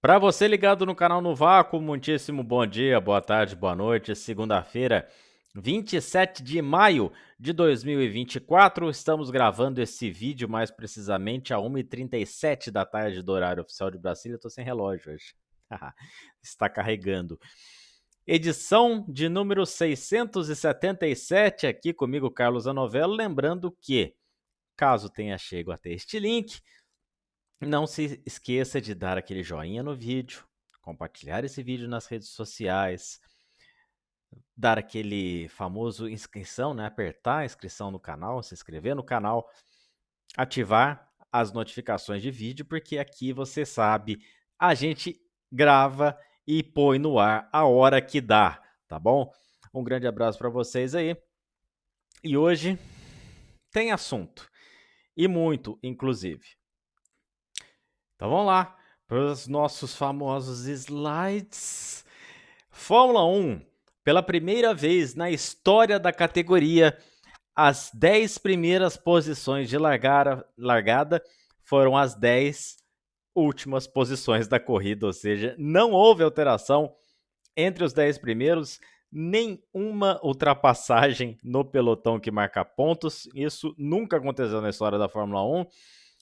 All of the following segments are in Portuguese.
Para você ligado no canal No Vácuo, muitíssimo bom dia, boa tarde, boa noite. Segunda-feira, 27 de maio de 2024. Estamos gravando esse vídeo mais precisamente a 1h37 da tarde do horário oficial de Brasília. Estou sem relógio hoje. Está carregando. Edição de número 677, aqui comigo, Carlos Anovello. Lembrando que, caso tenha chego até este link, não se esqueça de dar aquele joinha no vídeo, compartilhar esse vídeo nas redes sociais, dar aquele famoso inscrição, né? Apertar a inscrição no canal, se inscrever no canal, ativar as notificações de vídeo, porque aqui você sabe, a gente grava e põe no ar a hora que dá, tá bom? Um grande abraço para vocês aí. E hoje tem assunto, e muito, inclusive. Então vamos lá para os nossos famosos slides. Fórmula 1, pela primeira vez na história da categoria, as 10 primeiras posições de largada foram as 10 últimas posições da corrida, ou seja, não houve alteração entre os 10 primeiros, nenhuma ultrapassagem no pelotão que marca pontos. Isso nunca aconteceu na história da Fórmula 1.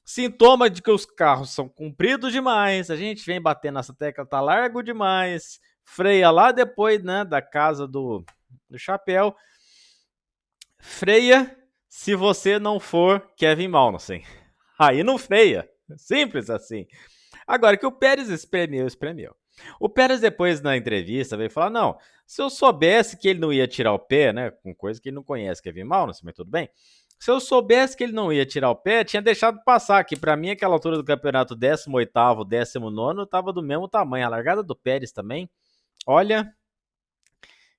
Sintoma de que os carros são compridos demais, a gente vem batendo nessa tecla, tá largo demais, freia lá depois, né, da casa do chapéu, freia se você não for Kevin Magnussen, aí não freia, simples assim. Agora que o Pérez espremeu. O Pérez depois na entrevista veio falar, não, se eu soubesse que ele não ia tirar o pé, né, com coisa que ele não conhece, Kevin Magnussen, mas tudo bem, se eu soubesse que ele não ia tirar o pé, tinha deixado passar, que pra mim aquela altura do campeonato 18º, 19º, tava do mesmo tamanho. A largada do Pérez também, olha,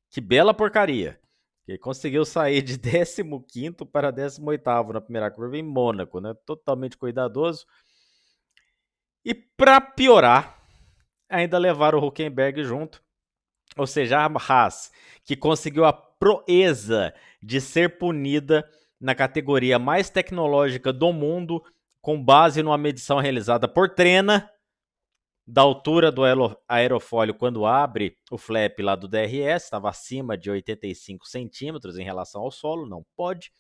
que bela porcaria. Ele conseguiu sair de 15º para 18º na primeira curva em Mônaco, né? Totalmente cuidadoso. E pra piorar, ainda levaram o Hülkenberg junto. Ou seja, a Haas, que conseguiu a proeza de ser punida na categoria mais tecnológica do mundo, com base numa medição realizada por Trena, da altura do aerofólio quando abre o flap lá do DRS, estava acima de 85 centímetros em relação ao solo, não pode.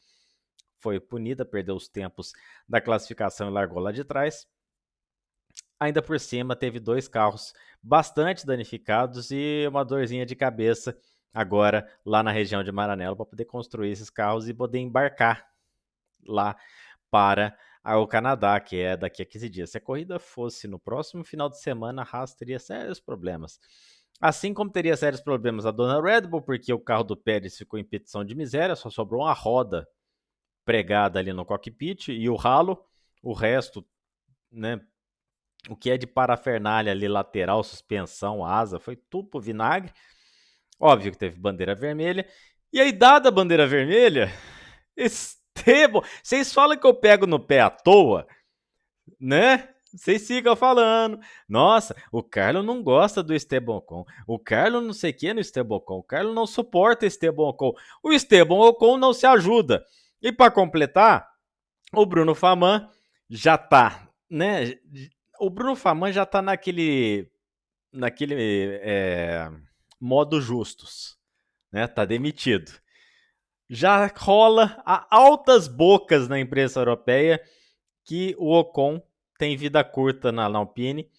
Foi punida, perdeu os tempos da classificação e largou lá de trás. Ainda por cima, teve 2 carros bastante danificados e uma dorzinha de cabeça agora lá na região de Maranello para poder construir esses carros e poder embarcar lá para o Canadá, que é daqui a 15 dias. Se a corrida fosse no próximo final de semana, a Haas teria sérios problemas. Assim como teria sérios problemas a dona Red Bull, porque o carro do Pérez ficou em petição de miséria, só sobrou uma roda pregada ali no cockpit e o ralo, o resto, né, o que é de parafernália ali, lateral, suspensão, asa, foi tudo pro vinagre. Óbvio que teve bandeira vermelha. E aí, dada a bandeira vermelha, Esteban, vocês falam que eu pego no pé à toa, né? Vocês ficam falando, nossa, o Carlos não gosta do Esteban Ocon, o Carlos não sei o que no Esteban Ocon, o Carlos não suporta Esteban Ocon, o Esteban Ocon não se ajuda. E para completar, o Bruno Faman já tá, né? O Bruno Faman já tá naquele modo justos, né? Tá demitido. Já rola a altas bocas na imprensa europeia que o Ocon tem vida curta na Alpine,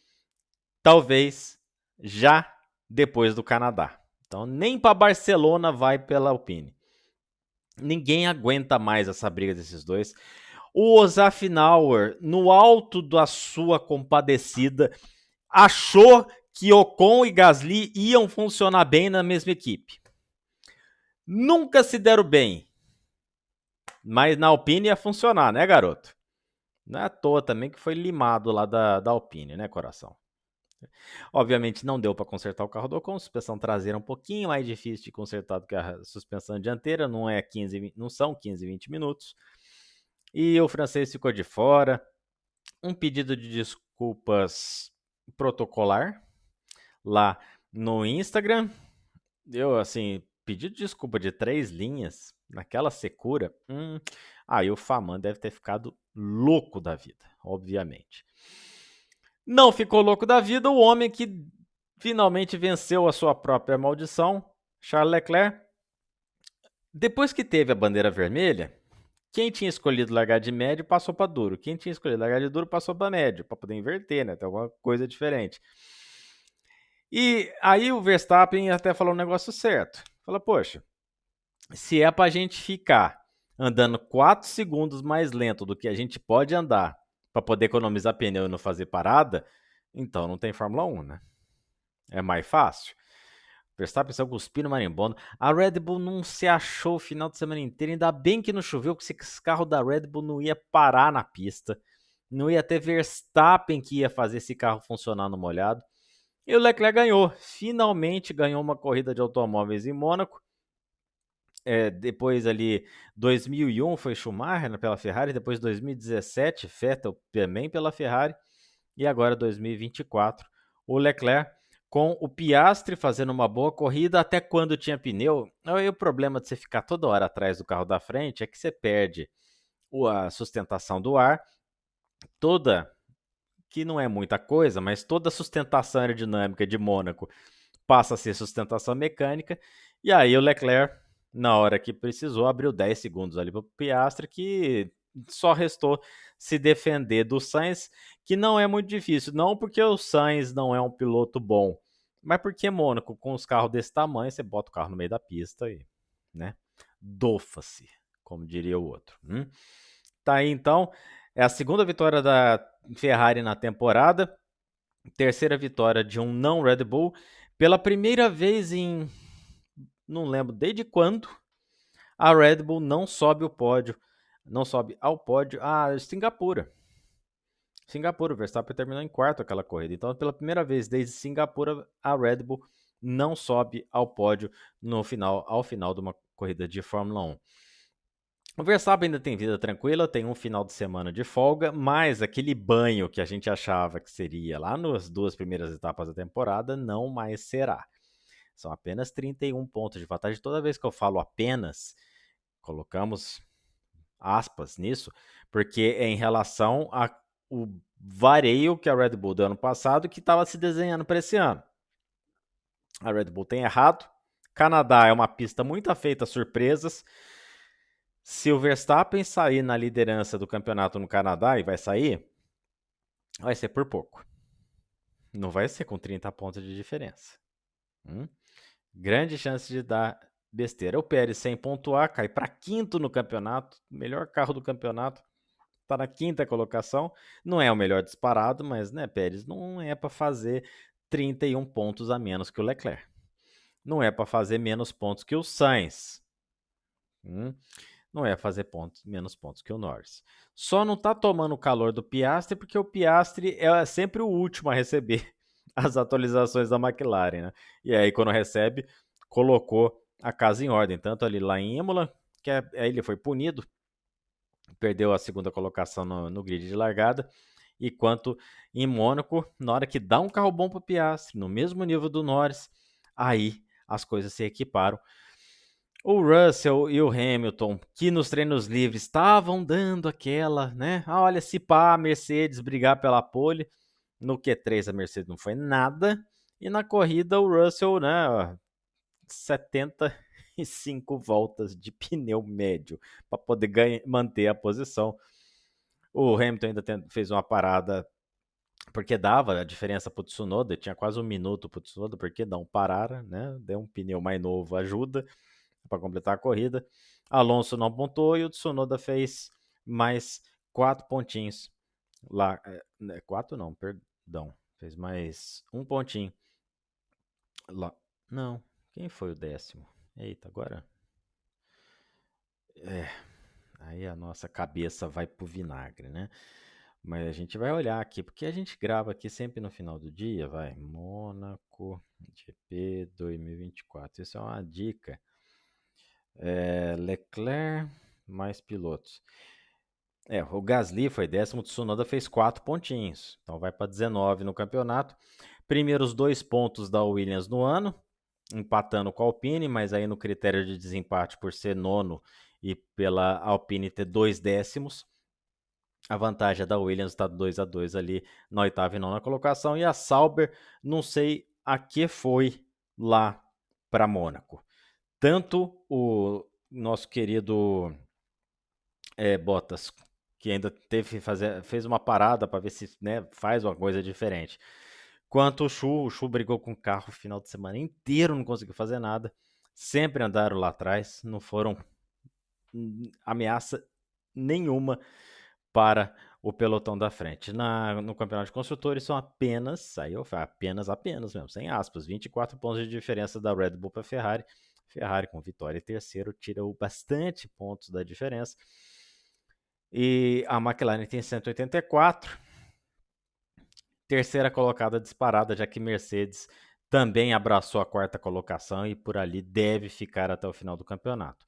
talvez já depois do Canadá. Então nem para Barcelona vai pela Alpine. Ninguém aguenta mais essa briga desses dois. O Ozafnauer, no alto da sua compadecida, achou que Ocon e Gasly iam funcionar bem na mesma equipe. Nunca se deram bem. Mas na Alpine ia funcionar, né, garoto? Não é à toa também que foi limado lá da Alpine, né, coração? Obviamente não deu para consertar o carro do Ocon, suspensão traseira um pouquinho mais difícil de consertar do que a suspensão dianteira, não são 15, 20 minutos. E o francês ficou de fora. Um pedido de desculpas protocolar lá no Instagram. Eu, assim, pedido de desculpa de 3 linhas, naquela secura. Aí o Faman deve ter ficado louco da vida, obviamente. Não ficou louco da vida, o homem que finalmente venceu a sua própria maldição, Charles Leclerc. Depois que teve a bandeira vermelha, quem tinha escolhido largar de médio passou para duro. Quem tinha escolhido largar de duro passou para médio, para poder inverter, né? Ter alguma coisa diferente. E aí o Verstappen até falou um negócio certo. Fala, poxa, se é pra gente ficar andando 4 segundos mais lento do que a gente pode andar para poder economizar pneu e não fazer parada, então não tem Fórmula 1, né? É mais fácil. Verstappen saiu cuspindo marimbondo. A Red Bull não se achou o final de semana inteiro. Ainda bem que não choveu, porque esse carro da Red Bull não ia parar na pista. Não ia ter Verstappen que ia fazer esse carro funcionar no molhado. E o Leclerc ganhou. Finalmente ganhou uma corrida de automóveis em Mônaco. Depois ali, 2001 foi Schumacher pela Ferrari. Depois 2017, Vettel também pela Ferrari. E agora 2024, o Leclerc com o Piastri fazendo uma boa corrida até quando tinha pneu. Aí o problema de você ficar toda hora atrás do carro da frente é que você perde a sustentação do ar, toda, que não é muita coisa, mas toda a sustentação aerodinâmica de Mônaco passa a ser sustentação mecânica, e aí o Leclerc, na hora que precisou, abriu 10 segundos ali para o Piastri, que só restou se defender do Sainz, que não é muito difícil, não porque o Sainz não é um piloto bom, mas porque Mônaco, com os carros desse tamanho, você bota o carro no meio da pista e, né, dofa-se, como diria o outro. Tá aí então, é a segunda vitória da Ferrari na temporada, terceira vitória de um não Red Bull, pela primeira vez em, não lembro desde quando, a Red Bull não sobe o pódio, não sobe ao pódio, Singapura. Singapura, o Verstappen terminou em quarto aquela corrida. Então, pela primeira vez desde Singapura, a Red Bull não sobe ao pódio ao final de uma corrida de Fórmula 1. O Verstappen ainda tem vida tranquila, tem um final de semana de folga, mas aquele banho que a gente achava que seria lá nas duas primeiras etapas da temporada não mais será. São apenas 31 pontos de vantagem. Toda vez que eu falo apenas, colocamos aspas nisso, porque é em relação ao vareio que a Red Bull deu ano passado que estava se desenhando para esse ano. A Red Bull tem errado. Canadá é uma pista muito afeita a surpresas. Se o Verstappen sair na liderança do campeonato no Canadá, e vai sair, vai ser por pouco. Não vai ser com 30 pontos de diferença. Grande chance de dar besteira. O Pérez sem pontuar, cai para quinto no campeonato, melhor carro do campeonato, está na quinta colocação. Não é o melhor disparado, mas né, Pérez não é para fazer 31 pontos a menos que o Leclerc. Não é para fazer menos pontos que o Sainz. Não é fazer menos pontos que o Norris. Só não tá tomando o calor do Piastri porque o Piastri é sempre o último a receber as atualizações da McLaren, né? E aí quando recebe, colocou a casa em ordem, tanto ali lá em Imola, que aí ele foi punido, perdeu a segunda colocação no grid de largada, e quanto em Mônaco, na hora que dá um carro bom para o Piastri, no mesmo nível do Norris, aí as coisas se equiparam. O Russell e o Hamilton, que nos treinos livres estavam dando aquela, né? Olha, se pá, a Mercedes brigar pela pole. No Q3 a Mercedes não foi nada. E na corrida o Russell, né? 75 voltas de pneu médio para poder manter a posição. O Hamilton ainda fez uma parada porque dava a diferença para o Tsunoda, tinha quase um minuto para o Tsunoda, porque não parar, né? Deu um pneu mais novo, ajuda para completar a corrida. Alonso não pontuou e o Tsunoda fez mais 4 pontinhos lá. 4 não, perdão. Fez mais um pontinho lá. Não, quem foi o 10º? Eita, agora. Aí a nossa cabeça vai pro vinagre, né? Mas a gente vai olhar aqui, porque a gente grava aqui sempre no final do dia, vai. Mônaco GP 2024. Isso é uma dica. Leclerc mais pilotos. O Gasly foi 10º, o Tsunoda fez 4 pontinhos. Então vai para 19 no campeonato. Primeiros 2 pontos da Williams no ano, empatando com a Alpine, mas aí no critério de desempate por ser nono e pela Alpine ter 2 décimos. A vantagem é da Williams, está 2-2 ali na oitava e nona colocação. E a Sauber, não sei a que foi lá para Mônaco. Tanto o nosso querido Bottas, que ainda fez uma parada para ver se, né, faz uma coisa diferente. Quanto o Chu brigou com o carro o final de semana inteiro, não conseguiu fazer nada. Sempre andaram lá atrás, não foram ameaça nenhuma para o pelotão da frente. No campeonato de construtores são apenas, aí eu falo, apenas mesmo, sem aspas, 24 pontos de diferença da Red Bull para a Ferrari. Ferrari com vitória em terceiro tirou bastante pontos da diferença. E a McLaren tem 184. Terceira colocada disparada, já que Mercedes também abraçou a quarta colocação e por ali deve ficar até o final do campeonato.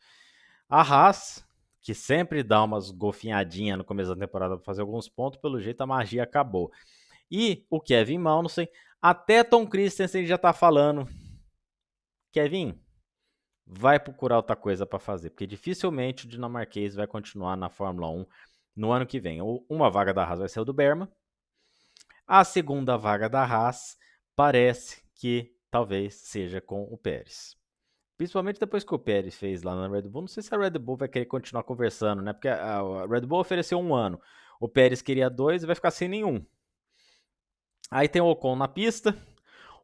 A Haas, que sempre dá umas golfinhadinhas no começo da temporada para fazer alguns pontos, pelo jeito a magia acabou. E o Kevin Magnussen, até Tom Christensen já tá falando: Kevin, vai procurar outra coisa para fazer, porque dificilmente o dinamarquês vai continuar na Fórmula 1 no ano que vem. Uma vaga da Haas vai ser o do Berman. A segunda vaga da Haas parece que talvez seja com o Pérez. Principalmente depois que o Pérez fez lá na Red Bull. Não sei se a Red Bull vai querer continuar conversando, né? Porque a Red Bull ofereceu 1 ano. O Pérez queria 2 e vai ficar sem nenhum. Aí tem o Ocon na pista.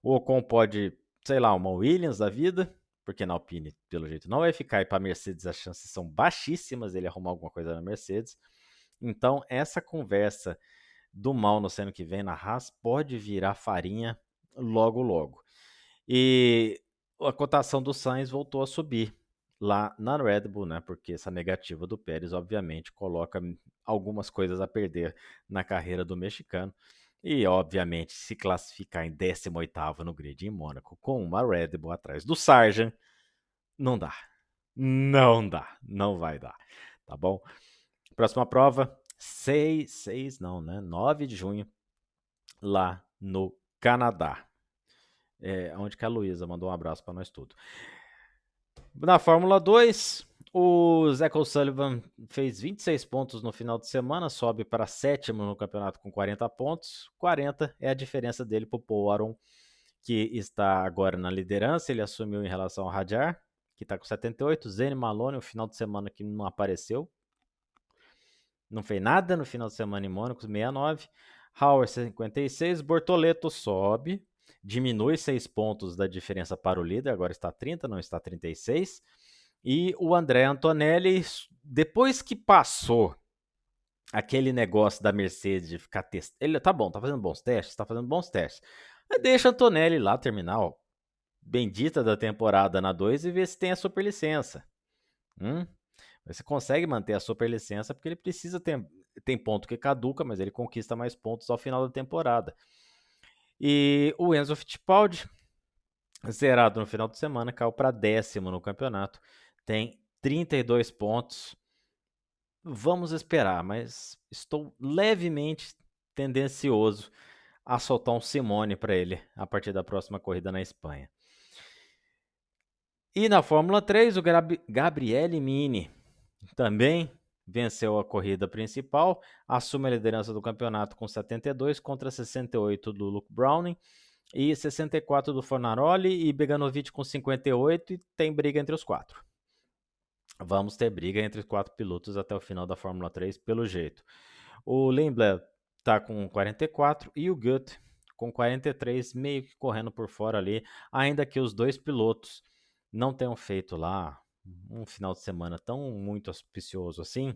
O Ocon pode, sei lá, uma Williams da vida. Porque na Alpine, pelo jeito, não vai ficar. E para a Mercedes as chances são baixíssimas ele arrumar alguma coisa na Mercedes. Então, essa conversa do mal no ano que vem na Haas pode virar farinha logo, logo. E a cotação do Sainz voltou a subir lá na Red Bull, né? Porque essa negativa do Pérez, obviamente, coloca algumas coisas a perder na carreira do mexicano. E, obviamente, se classificar em 18º no grid em Mônaco com uma Red Bull atrás do Sargent, não dá. Não dá. Não vai dar. Tá bom? Próxima prova, 9 de junho, lá no Canadá. Onde que a Luísa mandou um abraço para nós tudo. Na Fórmula 2, o Zach O'Sullivan fez 26 pontos no final de semana, sobe para sétimo no campeonato com 40 pontos. 40 é a diferença dele para o Paul Aron, que está agora na liderança. Ele assumiu em relação ao Hadjar, que está com 78. Zane Maloney, o final de semana que não apareceu. Não fez nada no final de semana em Mônaco, 69. Hauer, 56. Bortoleto sobe, diminui 6 pontos da diferença para o líder, agora está 30, não está 36. E o André Antonelli, depois que passou aquele negócio da Mercedes de ficar testando, ele tá bom, tá fazendo bons testes, deixa Antonelli lá terminar, ó, bendita da temporada na 2 e ver se tem a superlicença. Você consegue manter a superlicença porque ele precisa ter. Tem ponto que caduca, mas ele conquista mais pontos ao final da temporada. E o Enzo Fittipaldi, zerado no final de semana, caiu para 10º no campeonato. Tem 32 pontos. Vamos esperar, mas estou levemente tendencioso a soltar um Simone para ele a partir da próxima corrida na Espanha. E na Fórmula 3, o Gabriele Mini também venceu a corrida principal, assume a liderança do campeonato com 72 contra 68 do Luke Browning e 64 do Fornaroli e Beganovic com 58 e tem briga entre os 4. Vamos ter briga entre os 4 pilotos até o final da Fórmula 3 pelo jeito. O Lindblad está com 44 e o Gutt com 43, meio que correndo por fora ali, ainda que os 2 pilotos não tenham feito lá um final de semana tão muito auspicioso assim,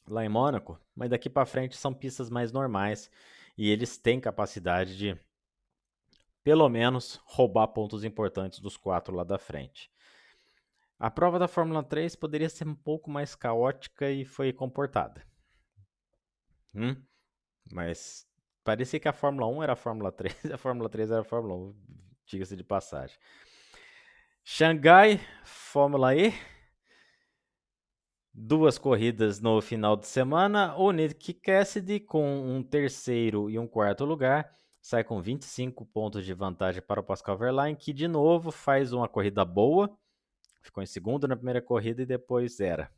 lá em Mônaco, mas daqui para frente são pistas mais normais e eles têm capacidade de, pelo menos, roubar pontos importantes dos 4 lá da frente. A prova da Fórmula 3 poderia ser um pouco mais caótica e foi comportada. Mas parecia que a Fórmula 1 era a Fórmula 3 e a Fórmula 3 era a Fórmula 1, diga-se de passagem. Xangai, Fórmula E, 2 corridas no final de semana. O Nick Cassidy, com um terceiro e um quarto lugar, sai com 25 pontos de vantagem para o Pascal Wehrlein, que de novo faz uma corrida boa. Ficou em segundo na primeira corrida e depois zera.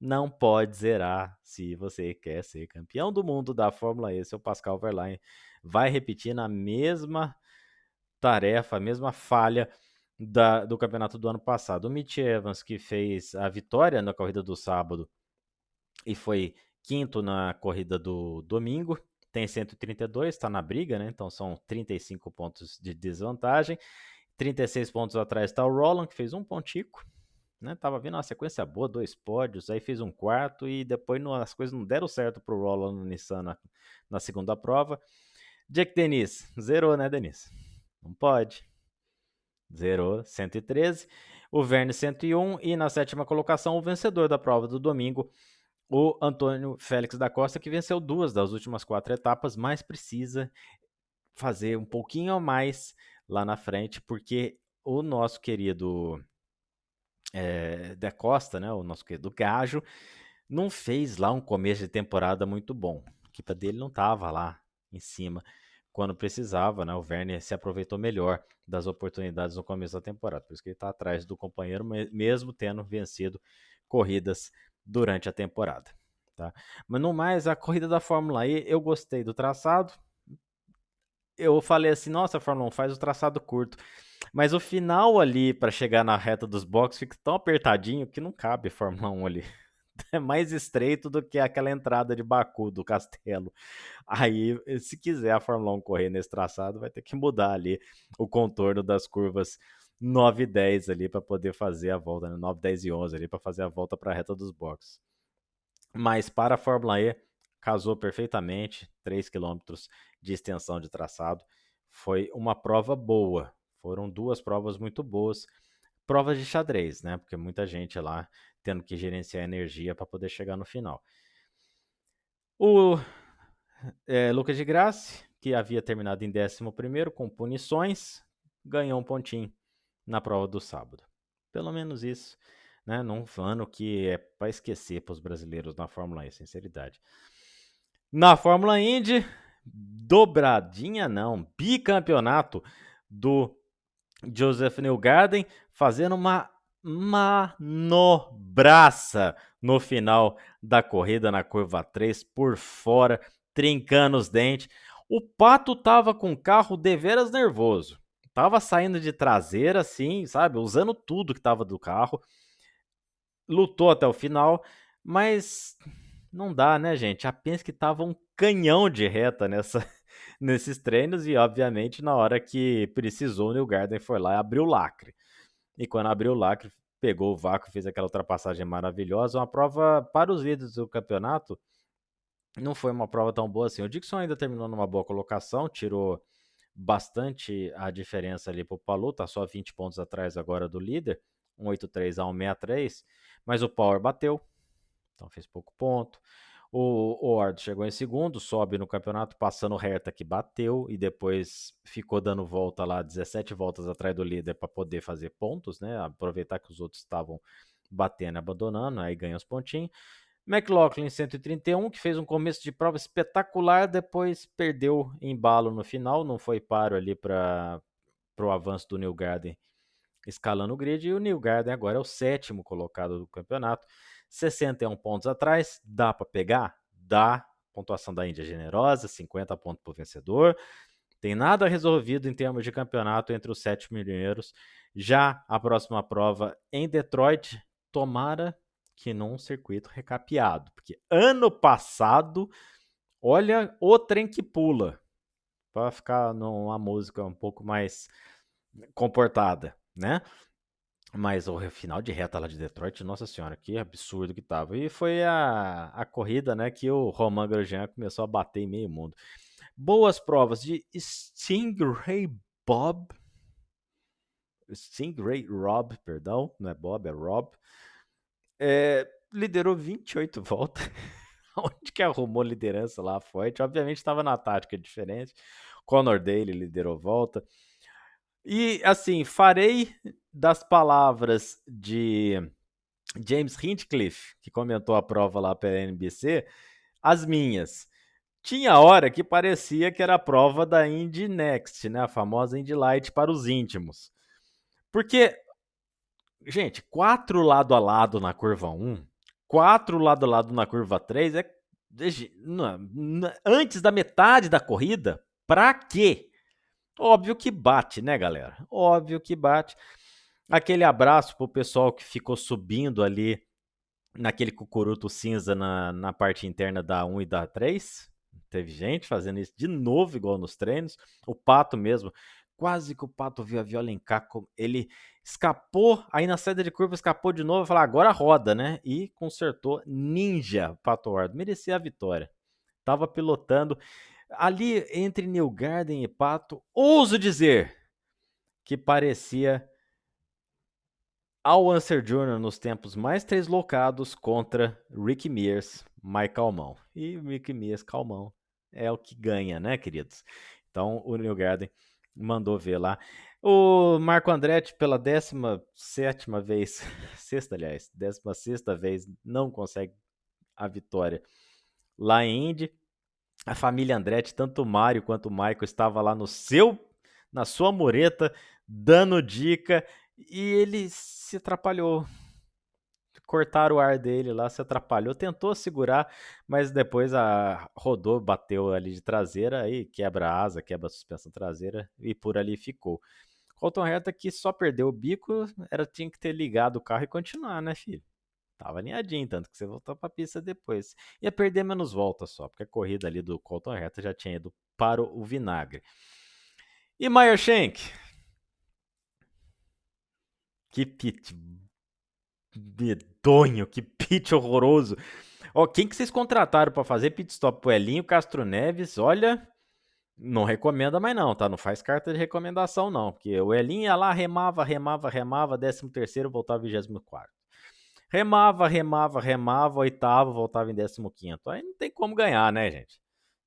não pode zerar se você quer ser campeão do mundo da Fórmula E. Seu Pascal Wehrlein vai repetir na mesma tarefa, a mesma falha do campeonato do ano passado. O Mitch Evans, que fez a vitória na corrida do sábado e foi quinto na corrida do domingo, tem 132, está na briga, né? Então são 35 pontos de desvantagem. 36 pontos atrás está o Roland, que fez um pontico, né? Tava vindo uma sequência boa, 2 pódios, aí fez um quarto e depois as coisas não deram certo pro Roland no Nissan na segunda prova. Jack Dennis, zerou, né, Dennis? Não pode. Zerou, 113. O Verne, 101. E na sétima colocação, o vencedor da prova do domingo, o Antônio Félix da Costa, que venceu 2 das últimas 4 etapas, mas precisa fazer um pouquinho a mais lá na frente, porque o nosso querido da Costa, né, o nosso querido Gajo, não fez lá um começo de temporada muito bom. A equipe dele não estava lá em cima quando precisava, né? O Werner se aproveitou melhor das oportunidades no começo da temporada, por isso que ele está atrás do companheiro, mesmo tendo vencido corridas durante a temporada. Tá? Mas no mais, a corrida da Fórmula E, eu gostei do traçado. Eu falei assim, nossa, Fórmula 1 faz o traçado curto. Mas o final ali, para chegar na reta dos boxes, fica tão apertadinho que não cabe Fórmula 1 ali. É mais estreito do que aquela entrada de Baku do Castelo. Aí, se quiser a Fórmula 1 correr nesse traçado, vai ter que mudar ali o contorno das curvas 9 e 10 ali para poder fazer a volta, né? 9, 10 e 11 ali para fazer a volta para a reta dos boxes. Mas para a Fórmula E, casou perfeitamente, 3 km de extensão de traçado. Foi uma prova boa. Foram 2 provas muito boas. Provas de xadrez, né? Porque muita gente lá tendo que gerenciar energia para poder chegar no final. O Lucas de Grassi, que havia terminado em 11º com punições, ganhou um pontinho na prova do sábado. Pelo menos isso, né? Num ano que é para esquecer para os brasileiros na Fórmula E, sinceridade. Na Fórmula Indy, dobradinha não, bicampeonato do Joseph Newgarden, fazendo uma manobraça no final da corrida na curva 3, por fora, trincando os dentes. O Pato tava com o carro deveras nervoso. Tava saindo de traseira, assim, sabe? Usando tudo que tava do carro. Lutou até o final, mas não dá, né, gente? A Penske tava um canhão de reta nesses treinos e, obviamente, na hora que precisou, o Newgarden foi lá e abriu o lacre. E quando abriu o lacre, pegou o vácuo, fez aquela ultrapassagem maravilhosa. Uma prova para os líderes do campeonato, não foi uma prova tão boa assim. O Dixon ainda terminou numa boa colocação, tirou bastante a diferença ali para o Palou, tá só 20 pontos atrás agora do líder, 183 a 163, mas o Power bateu, então fez pouco ponto. O Ward chegou em segundo, sobe no campeonato, passando o Herta que bateu e depois ficou dando volta lá, 17 voltas atrás do líder para poder fazer pontos, né? Aproveitar que os outros estavam batendo e abandonando, aí ganha os pontinhos. McLaughlin 131, que fez um começo de prova espetacular, depois perdeu embalo no final, não foi páreo ali para o avanço do Newgarden escalando o grid, e o Newgarden agora é o 7º colocado do campeonato, 61 pontos atrás, dá para pegar? Dá, pontuação da Índia é generosa, 50 pontos para o vencedor, tem nada resolvido em termos de campeonato entre os 7 primeiros, já a próxima prova em Detroit, tomara que num circuito recapeado, porque ano passado, olha o trem que pula, para ficar numa música um pouco mais comportada, né? Mas o final de reta lá de Detroit, nossa senhora, que absurdo que tava. E foi a corrida, né, que o Romain Grosjean começou a bater em meio mundo. Boas provas de Stingray Rob, perdão, não é Bob, é Rob. Liderou 28 voltas. Onde que arrumou liderança lá forte? Obviamente estava na tática diferente. Conor Daly liderou volta. E assim, farei das palavras de James Hinchcliffe, que comentou a prova lá pela NBC, as minhas. Tinha hora que parecia que era a prova da Indy Next, né? A famosa Indy Light para os íntimos. Porque, gente, 4 lado a lado na curva 1, 4 lado a lado na curva 3 antes da metade da corrida, pra quê? Óbvio que bate, né, galera? Óbvio que bate. Aquele abraço pro pessoal que ficou subindo ali naquele cucuruto cinza na parte interna da 1 e da 3. Teve gente fazendo isso de novo, igual nos treinos. O Pato mesmo. Quase que o Pato viu a Violencar. Ele escapou, aí na saída de curva escapou de novo. Falou, agora roda, né? E consertou ninja Pato Ward. Merecia a vitória. Tava pilotando. Ali entre Newgarden e Pato, ouso dizer que parecia Al Unser Jr. nos tempos mais deslocados contra Rick Mears, mais calmão. E Rick Mears calmão é o que ganha, né, queridos? Então o Newgarden mandou ver lá. O Marco Andretti, pela 17ª vez, sexta, aliás, 16ª vez, não consegue a vitória lá em Indy. A família Andretti, tanto o Mário quanto o Michael, estava lá na sua mureta, dando dica, e ele se atrapalhou. Cortaram o ar dele lá, se atrapalhou, tentou segurar, mas depois rodou, bateu ali de traseira, aí quebra a asa, quebra a suspensão traseira, e por ali ficou. Colton Herta que só perdeu o bico, tinha que ter ligado o carro e continuar, né, filho? Tava alinhadinho, tanto que você voltou pra pista depois. Ia perder menos voltas só, porque a corrida ali do Colton Herta já tinha ido para o vinagre. E Meyer Shank? Que pit medonho, que pit horroroso. Ó, quem que vocês contrataram para fazer pit stop pro Elinho Castro Neves? Olha, não recomenda mais não, tá? Não faz carta de recomendação não, porque o Elinho ia lá, remava, 13º, voltava 24º. Remava, oitavo, voltava em 15º. Aí não tem como ganhar, né, gente?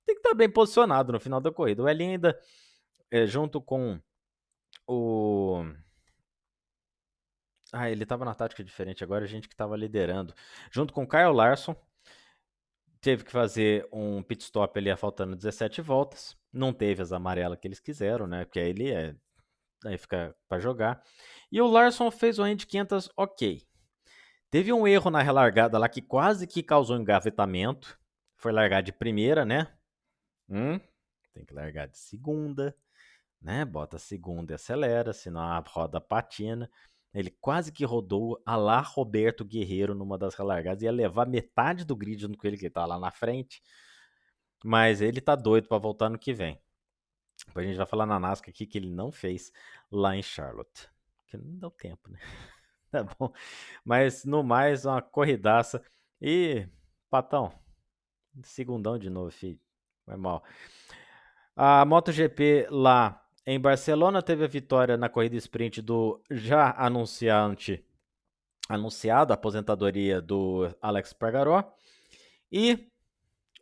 Tem que estar bem posicionado no final da corrida. O Elinho ainda, junto com o... ele estava na tática diferente agora, a gente que estava liderando. Junto com o Kyle Larson, teve que fazer um pit stop ali, faltando 17 voltas. Não teve as amarelas que eles quiseram, né? Porque aí fica para jogar. E o Larson fez o Indy 500 ok. Teve um erro na relargada lá que quase que causou engavetamento. Foi largar de primeira, né? Tem que largar de segunda, né? Bota a segunda e acelera, senão a roda patina. Ele quase que rodou a lá Roberto Guerreiro numa das relargadas. Ia levar metade do grid no que ele tá lá na frente. Mas ele tá doido para voltar no que vem. Depois a gente vai falar na NASCAR aqui que ele não fez lá em Charlotte. Que não deu tempo, né? Tá bom. Mas no mais, uma corridaça. E, Patão, segundão de novo, filho. Foi mal. A MotoGP lá em Barcelona teve a vitória na corrida sprint do já anunciado a aposentadoria do Alex Espargaró. E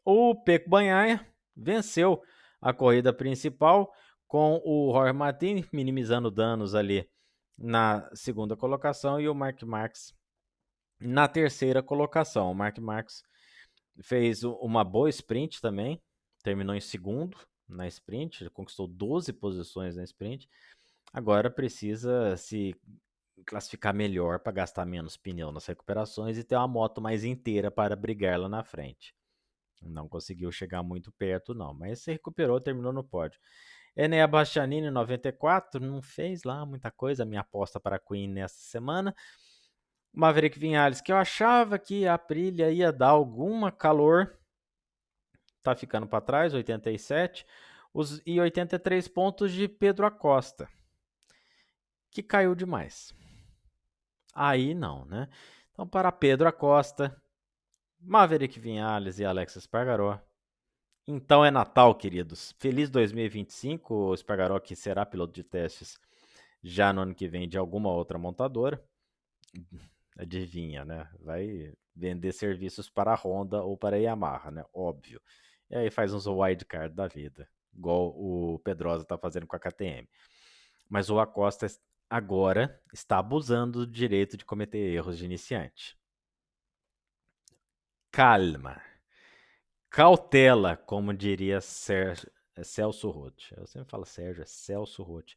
o Pecco Bagnaia venceu a corrida principal com o Jorge Martin minimizando danos ali na segunda colocação e o Mark Marques na terceira colocação. O Mark Marques fez uma boa sprint também, terminou em segundo na sprint, conquistou 12 posições na sprint. Agora precisa se classificar melhor para gastar menos pneu nas recuperações e ter uma moto mais inteira para brigar lá na frente. Não conseguiu chegar muito perto, não, mas se recuperou, terminou no pódio. Enea Bastianini, 94, não fez lá muita coisa, minha aposta para a Queen nessa semana. Maverick Vinhales, que eu achava que a Aprilia ia dar alguma calor, tá ficando para trás, 87, e 83 pontos de Pedro Acosta, que caiu demais. Aí não, né? Então, para Pedro Acosta, Maverick Vinhales e Alex Espargaró. Então é Natal, queridos. Feliz 2025. O Espargaró que será piloto de testes já no ano que vem de alguma outra montadora. Adivinha, né? Vai vender serviços para a Honda ou para a Yamaha, né? Óbvio. E aí faz uns wildcard da vida, igual o Pedrosa tá fazendo com a KTM. Mas o Acosta agora está abusando do direito de cometer erros de iniciante. Calma. Cautela, como diria Celso Roth. Eu sempre falo Sérgio, é Celso Roth,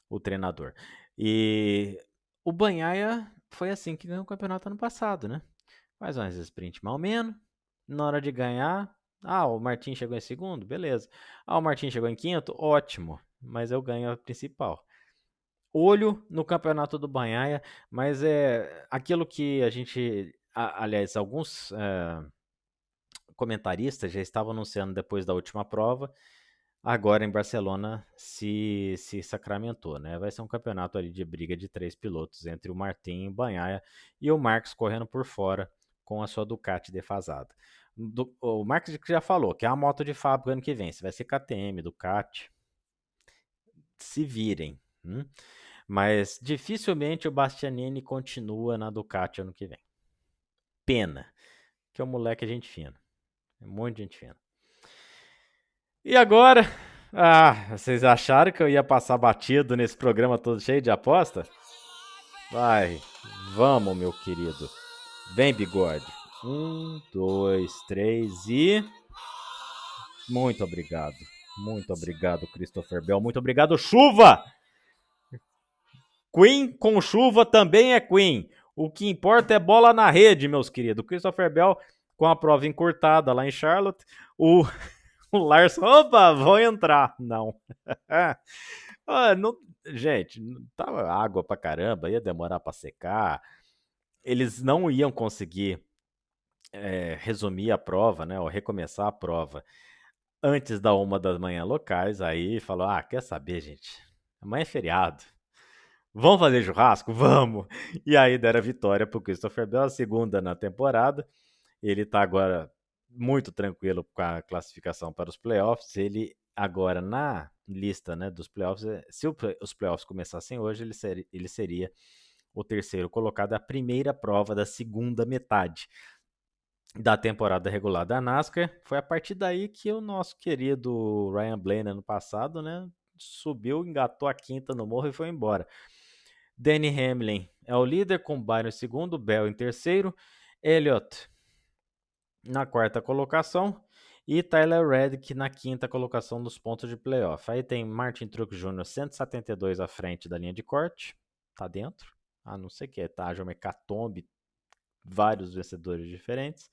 o treinador. E o Bagnaia foi assim que ganhou o campeonato ano passado, né? faz umas sprint mal menos. Na hora de ganhar, o Martin chegou em segundo, beleza. O Martin chegou em quinto, ótimo. Mas eu ganho a principal. Olho no campeonato do Banhaia, mas é aquilo que a gente, aliás, alguns comentaristas já estavam anunciando depois da última prova. Agora em Barcelona se sacramentou, né? Vai ser um campeonato ali de briga de 3 pilotos entre o Martin, o Banhaia e o Marques correndo por fora com a sua Ducati defasada. O Marques já falou que é a moto de fábrica ano que vem, se vai ser KTM, Ducati, se virem. Mas dificilmente o Bastianini continua na Ducati ano que vem. Pena, que é um moleque gente fina, é muito gente fina. E agora? Vocês acharam que eu ia passar batido nesse programa todo cheio de aposta? Vai, vamos, meu querido. Vem, bigode. 1, 2, 3 e. Muito obrigado. Muito obrigado, Christopher Bell. Muito obrigado, chuva! Queen com chuva também é Queen. O que importa é bola na rede, meus queridos. Christopher Bell com a prova encurtada lá em Charlotte. O Larson, opa, vou entrar. Não. Não, gente, tava água pra caramba, ia demorar pra secar. Eles não iam conseguir resumir a prova, né, ou recomeçar a prova antes da 1 da manhã locais. Aí falou: quer saber, gente? Amanhã é feriado. Vamos fazer churrasco? Vamos! E aí deram a vitória pro Christopher Bell, a segunda na temporada. Ele tá agora muito tranquilo com a classificação para os playoffs. Ele agora na lista, né, dos playoffs, se os playoffs começassem hoje, ele seria o terceiro colocado, a primeira prova da segunda metade da temporada regular da NASCAR. Foi a partir daí que o nosso querido Ryan Blaney, ano passado, né, subiu, engatou a quinta no morro e foi embora. Denny Hamlin é o líder, com Byron em segundo, Bell em terceiro, Elliott na quarta colocação e Tyler Reddick na quinta colocação dos pontos de playoff. Aí tem Martin Truex Jr. 172 à frente da linha de corte, tá dentro, a não ser que haja uma hecatombe, vários vencedores diferentes.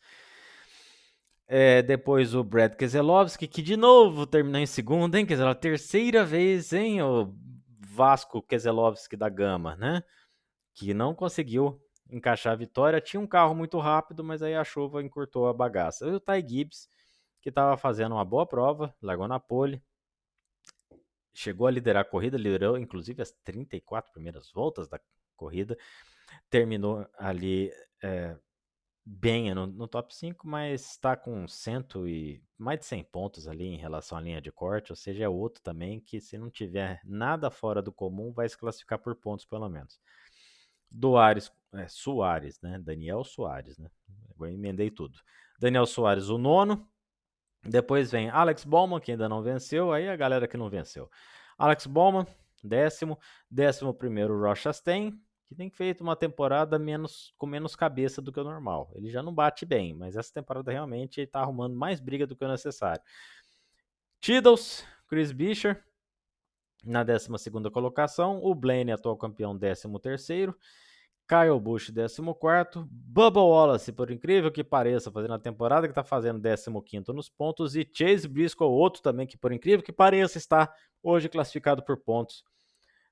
Depois o Brad Keselowski, que de novo terminou em segundo, hein, Keselowski? Terceira vez, hein, o Vasco Keselowski da Gama, né? Que não conseguiu encaixar a vitória. Tinha um carro muito rápido, mas aí a chuva encurtou a bagaça. E o Ty Gibbs, que estava fazendo uma boa prova, largou na pole, chegou a liderar a corrida, liderou inclusive as 34 primeiras voltas da corrida, terminou ali bem no top 5, mas está com mais de 100 pontos ali em relação à linha de corte, ou seja, é outro também que, se não tiver nada fora do comum, vai se classificar por pontos pelo menos. Soares, né? Daniel Soares, né? Agora emendei tudo. Daniel Soares, o nono. Depois vem Alex Bowman, que ainda não venceu. Aí a galera que não venceu. Alex Bowman, décimo. 11º, Ross Chastain, que tem feito uma temporada com menos cabeça do que o normal. Ele já não bate bem, mas essa temporada realmente está arrumando mais briga do que o necessário. Tiddles, Chris Buescher, na 12ª colocação. O Blaney, atual campeão, 13º. Kyle Busch, 14º. Bubba Wallace, por incrível que pareça, fazendo a temporada que está fazendo, 15º nos pontos. E Chase Briscoe, outro também que, por incrível que pareça, está hoje classificado por pontos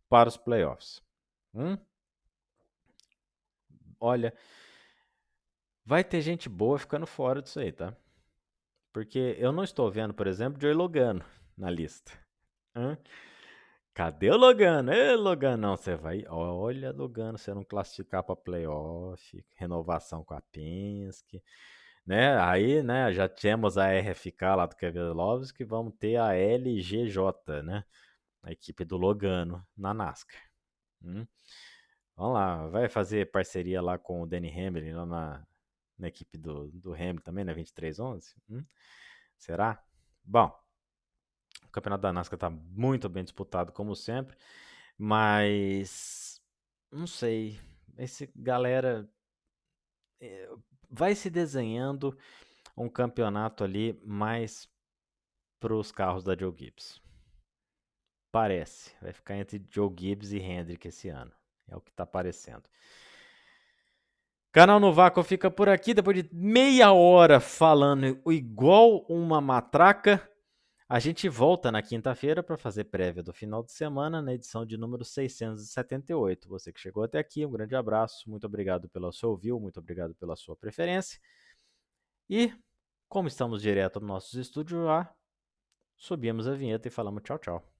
para os playoffs. Olha, vai ter gente boa ficando fora disso aí, tá? Porque eu não estou vendo, por exemplo, Joey Logano na lista. Cadê o Logano? Ei, Logano, não, você vai. Olha, Logano, você não classificar para playoff, renovação com a Penske, né? Aí, né, já temos a RFK lá do Kevin Loves, que vamos ter a LGJ, né? A equipe do Logano na NASCAR. Vamos lá, vai fazer parceria lá com o Danny Hamlin lá na equipe do Hamlin também, né? 2311? Será? Bom, o campeonato da NASCAR está muito bem disputado, como sempre, mas não sei. Esse galera vai se desenhando um campeonato ali mais para os carros da Joe Gibbs. Parece. Vai ficar entre Joe Gibbs e Hendrick esse ano. É o que está parecendo. Canal no Vácuo fica por aqui, depois de meia hora falando igual uma matraca. A gente volta na quinta-feira para fazer prévia do final de semana, na edição de número 678. Você que chegou até aqui, um grande abraço, muito obrigado pelo seu ouvido, muito obrigado pela sua preferência. E, como estamos direto nos nossos estúdios lá, subimos a vinheta e falamos tchau, tchau.